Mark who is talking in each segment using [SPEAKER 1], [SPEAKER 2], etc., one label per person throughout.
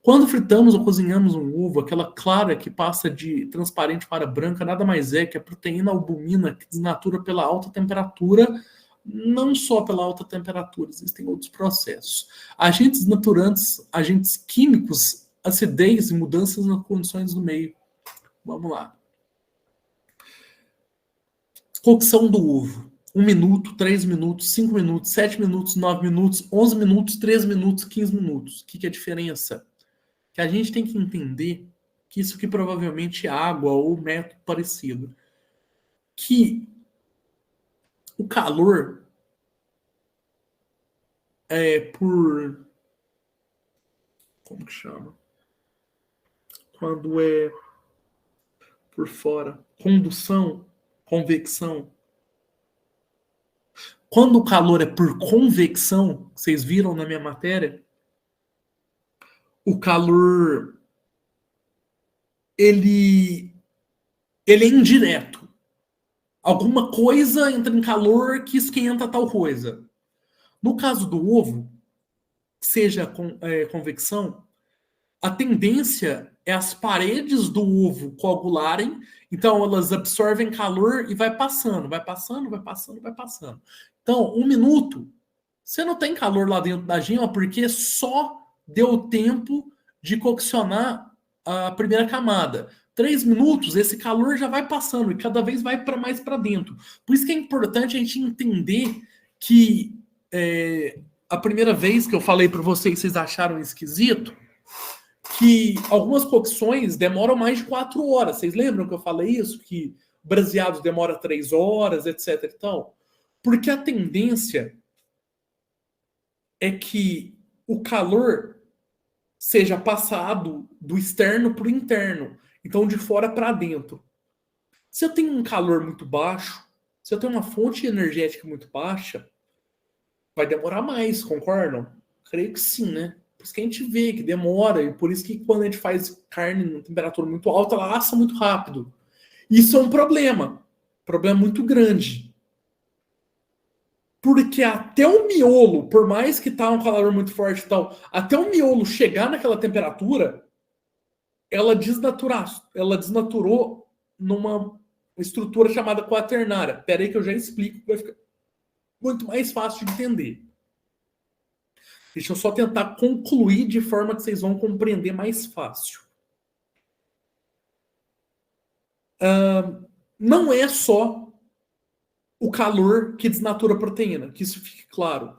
[SPEAKER 1] Quando fritamos ou cozinhamos um ovo, aquela clara que passa de transparente para branca nada mais é que a proteína albumina que desnatura pela alta temperatura, não só pela alta temperatura, existem outros processos. Agentes naturantes, agentes químicos, acidez e mudanças nas condições do meio. Vamos lá. Cocção do ovo. 1 minuto, 3 minutos, 5 minutos, 7 minutos, 9 minutos, 11 minutos, 13 minutos, 15 minutos. O que é a diferença? Que a gente tem que entender que isso aqui provavelmente é água ou método parecido. Que o calor é por... Como que chama? Quando é por fora. Condução, convecção. Quando o calor é por convecção, vocês viram na minha matéria, o calor ele é indireto. Alguma coisa entra em calor que esquenta tal coisa. No caso do ovo, seja convecção, a tendência é as paredes do ovo coagularem, então elas absorvem calor e vai passando, vai passando, vai passando, vai passando. Então, 1 minuto, você não tem calor lá dentro da gema porque só deu tempo de coccionar a primeira camada. 3 minutos, esse calor já vai passando e cada vez vai para mais para dentro. Por isso que é importante a gente entender que a primeira vez que eu falei para vocês acharam esquisito, que algumas cocções demoram mais de 4 horas. Vocês lembram que eu falei isso? Que braseados demora 3 horas, etc. Então, porque a tendência é que o calor seja passado do externo para o interno. Então, de fora para dentro. Se eu tenho um calor muito baixo, se eu tenho uma fonte energética muito baixa, vai demorar mais, concordam? Creio que sim, né? Por isso que a gente vê que demora, e por isso que quando a gente faz carne em temperatura muito alta, ela assa muito rápido. Isso é um problema muito grande. Porque até o miolo, por mais que tá um calor muito forte e tal, até o miolo chegar naquela temperatura, ela desnaturou numa estrutura chamada quaternária. Pera aí que eu já explico, que vai ficar muito mais fácil de entender. Deixa eu só tentar concluir de forma que vocês vão compreender mais fácil. Não é só o calor que desnatura a proteína, que isso fique claro.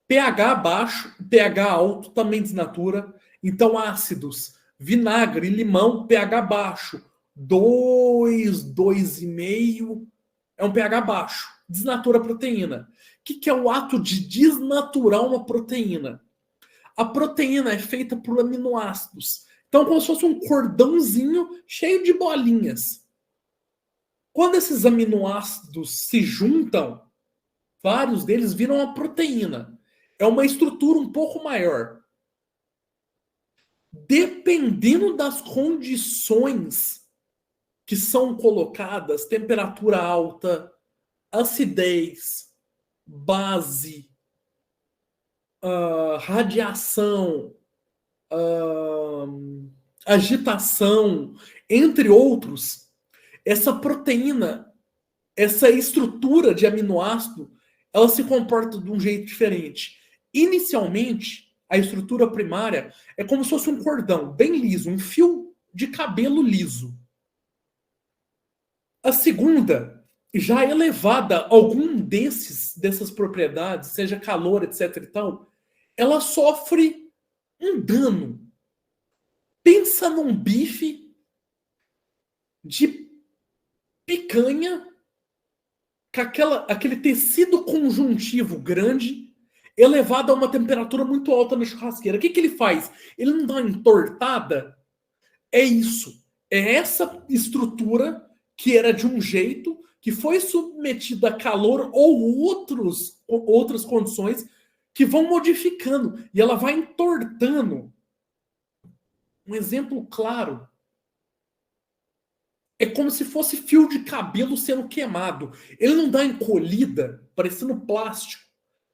[SPEAKER 1] pH baixo, pH alto também desnatura. Então, ácidos, vinagre, limão, pH baixo. 2, 2,5 é um pH baixo. Desnatura a proteína. O que é o ato de desnaturar uma proteína? A proteína é feita por aminoácidos. Então, como se fosse um cordãozinho cheio de bolinhas. Quando esses aminoácidos se juntam, vários deles viram uma proteína. É uma estrutura um pouco maior. Dependendo das condições que são colocadas, temperatura alta, acidez, base, radiação, agitação, entre outros, essa proteína, essa estrutura de aminoácido, ela se comporta de um jeito diferente. Inicialmente, a estrutura primária é como se fosse um cordão bem liso, um fio de cabelo liso. A segunda, já elevada a algum dessas propriedades, seja calor, etc. e tal, ela sofre um dano. Pensa num bife de picanha com aquele tecido conjuntivo grande, elevado a uma temperatura muito alta na churrasqueira. O que ele faz? Ele não dá uma entortada? É isso. É essa estrutura que era de um jeito, que foi submetida a calor ou outras condições que vão modificando. E ela vai entortando. Um exemplo claro. É como se fosse fio de cabelo sendo queimado. Ele não dá encolhida, parecendo plástico.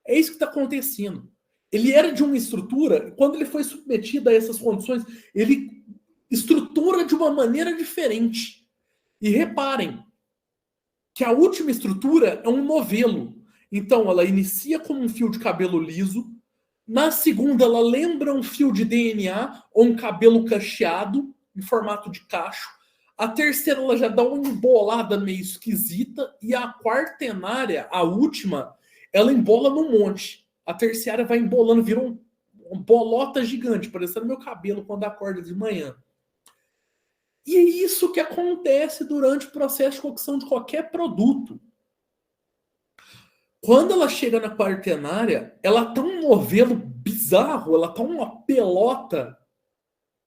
[SPEAKER 1] É isso que está acontecendo. Ele era de uma estrutura, quando ele foi submetido a essas condições, ele estrutura de uma maneira diferente. E reparem que a última estrutura é um novelo. Então, ela inicia como um fio de cabelo liso. Na segunda, ela lembra um fio de DNA ou um cabelo cacheado, em formato de cacho. A terceira, ela já dá uma embolada meio esquisita. E a quaternária, a última, ela embola num monte. A terciária vai embolando, vira uma bolota gigante, parecendo meu cabelo quando acorda de manhã. E é isso que acontece durante o processo de cocção de qualquer produto. Quando ela chega na quaternária, ela tá um novelo bizarro, ela tá uma pelota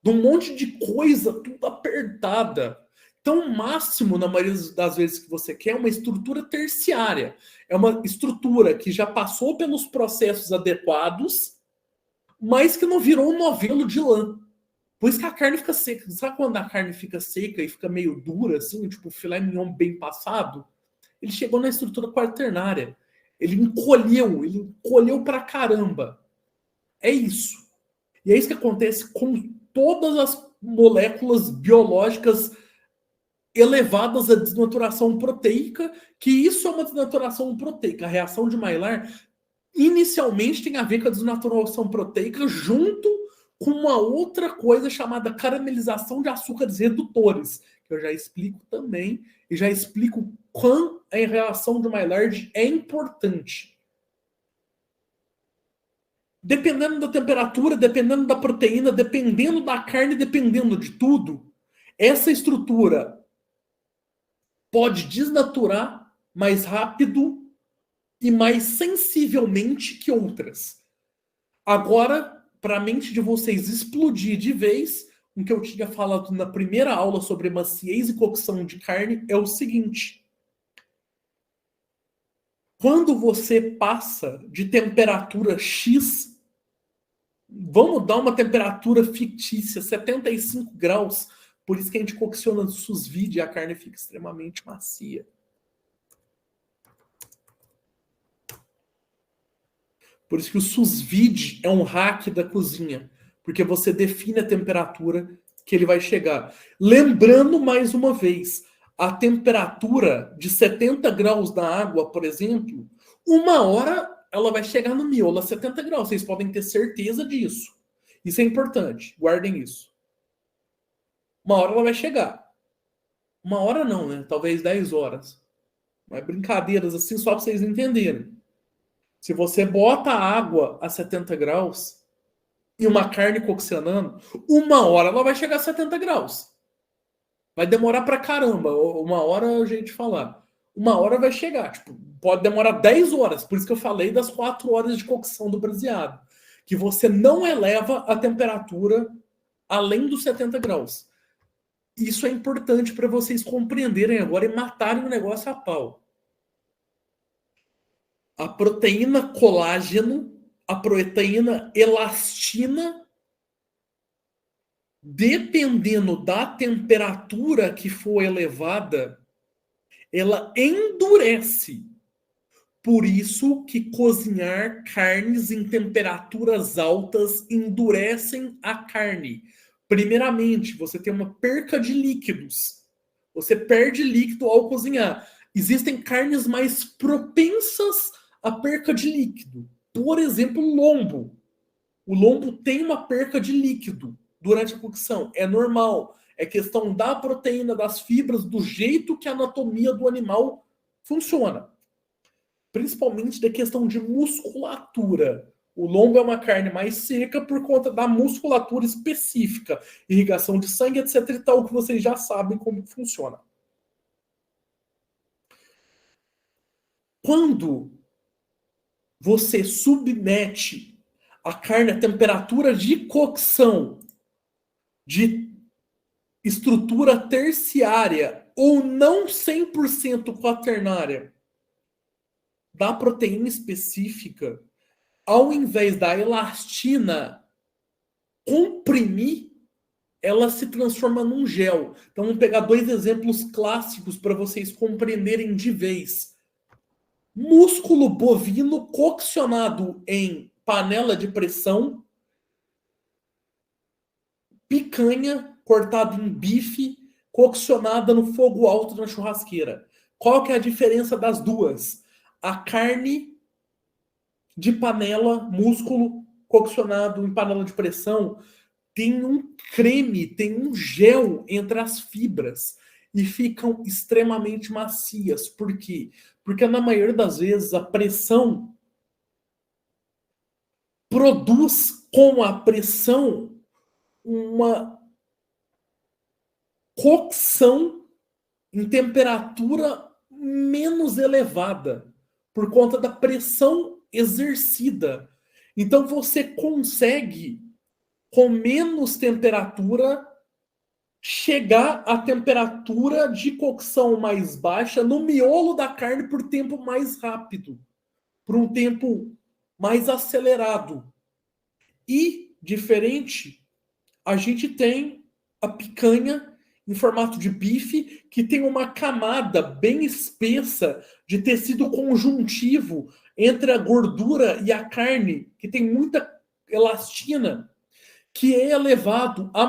[SPEAKER 1] de um monte de coisa tudo apertada. Então, o máximo, na maioria das vezes que você quer, é uma estrutura terciária. É uma estrutura que já passou pelos processos adequados, mas que não virou um novelo de lã. Por isso que a carne fica seca. Sabe quando a carne fica seca e fica meio dura, assim, tipo filé mignon bem passado? Ele chegou na estrutura quaternária. Ele encolheu pra caramba. É isso. E é isso que acontece com todas as moléculas biológicas elevadas à desnaturação proteica, que isso é uma desnaturação proteica. A reação de Maillard inicialmente tem a ver com a desnaturação proteica junto com uma outra coisa chamada caramelização de açúcares redutores, que eu já explico também, e já explico quão a reação de Maillard é importante. Dependendo da temperatura, dependendo da proteína, dependendo da carne, dependendo de tudo, essa estrutura pode desnaturar mais rápido e mais sensivelmente que outras. Agora, para a mente de vocês explodir de vez, o que eu tinha falado na primeira aula sobre maciez e cocção de carne é o seguinte. Quando você passa de temperatura X, vamos dar uma temperatura fictícia, 75 graus, por isso que a gente cocciona no sous vide e a carne fica extremamente macia. Por isso que o sous vide é um hack da cozinha, porque você define a temperatura que ele vai chegar. Lembrando mais uma vez, a temperatura de 70 graus da água, por exemplo, uma hora ela vai chegar no miolo a 70 graus. Vocês podem ter certeza disso. Isso é importante. Guardem isso. Uma hora ela vai chegar. Uma hora não, né? Talvez 10 horas. Mas brincadeiras assim só para vocês entenderem. Se você bota a água a 70 graus e uma carne coccionando, uma hora ela vai chegar a 70 graus. Vai demorar pra caramba. Uma hora é o jeito de falar. Uma hora vai chegar. Tipo, pode demorar 10 horas. Por isso que eu falei das 4 horas de cocção do braseado. Que você não eleva a temperatura além dos 70 graus. Isso é importante para vocês compreenderem agora e matarem o negócio a pau. A proteína colágeno, a proteína elastina, dependendo da temperatura que for elevada, ela endurece. Por isso que cozinhar carnes em temperaturas altas endurecem a carne. Primeiramente, você tem uma perca de líquidos. Você perde líquido ao cozinhar. Existem carnes mais propensas à perca de líquido. Por exemplo, o lombo. O lombo tem uma perca de líquido durante a cocção. É normal. É questão da proteína, das fibras, do jeito que a anatomia do animal funciona. Principalmente da questão de musculatura. O lombo é uma carne mais seca por conta da musculatura específica. Irrigação de sangue, etc e tal, que vocês já sabem como funciona. Quando você submete a carne à temperatura de cocção de estrutura terciária ou não 100% quaternária da proteína específica, ao invés da elastina comprimir, ela se transforma num gel. Então, vamos pegar 2 exemplos clássicos para vocês compreenderem de vez. Músculo bovino coccionado em panela de pressão, picanha cortada em bife, coccionada no fogo alto na churrasqueira. Qual que é a diferença das duas? A carne de panela, músculo coccionado em panela de pressão, tem um creme, tem um gel entre as fibras e ficam extremamente macias. Por quê? Porque na maioria das vezes a pressão produz com a pressão uma cocção em temperatura menos elevada por conta da pressão exercida. Então você consegue, com menos temperatura, chegar à temperatura de cocção mais baixa no miolo da carne por tempo mais rápido, por um tempo mais acelerado. E, diferente, a gente tem a picanha em formato de bife, que tem uma camada bem espessa de tecido conjuntivo entre a gordura e a carne, que tem muita elastina, que é elevado a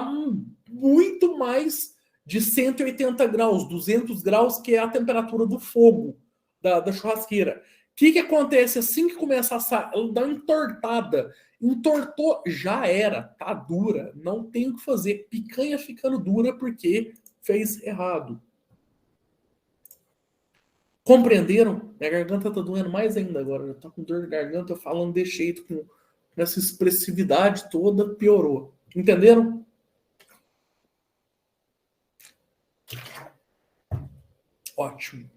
[SPEAKER 1] muito mais de 180 graus, 200 graus, que é a temperatura do fogo da churrasqueira. O que acontece assim que começa a assar? Ela dá uma entortada. Entortou, já era, tá dura, não tem o que fazer. Picanha ficando dura porque fez errado. Compreenderam? Minha garganta tá doendo mais ainda agora. Já tô com dor de garganta, eu falando desse jeito, com essa expressividade toda, piorou. Entenderam? Ótimo.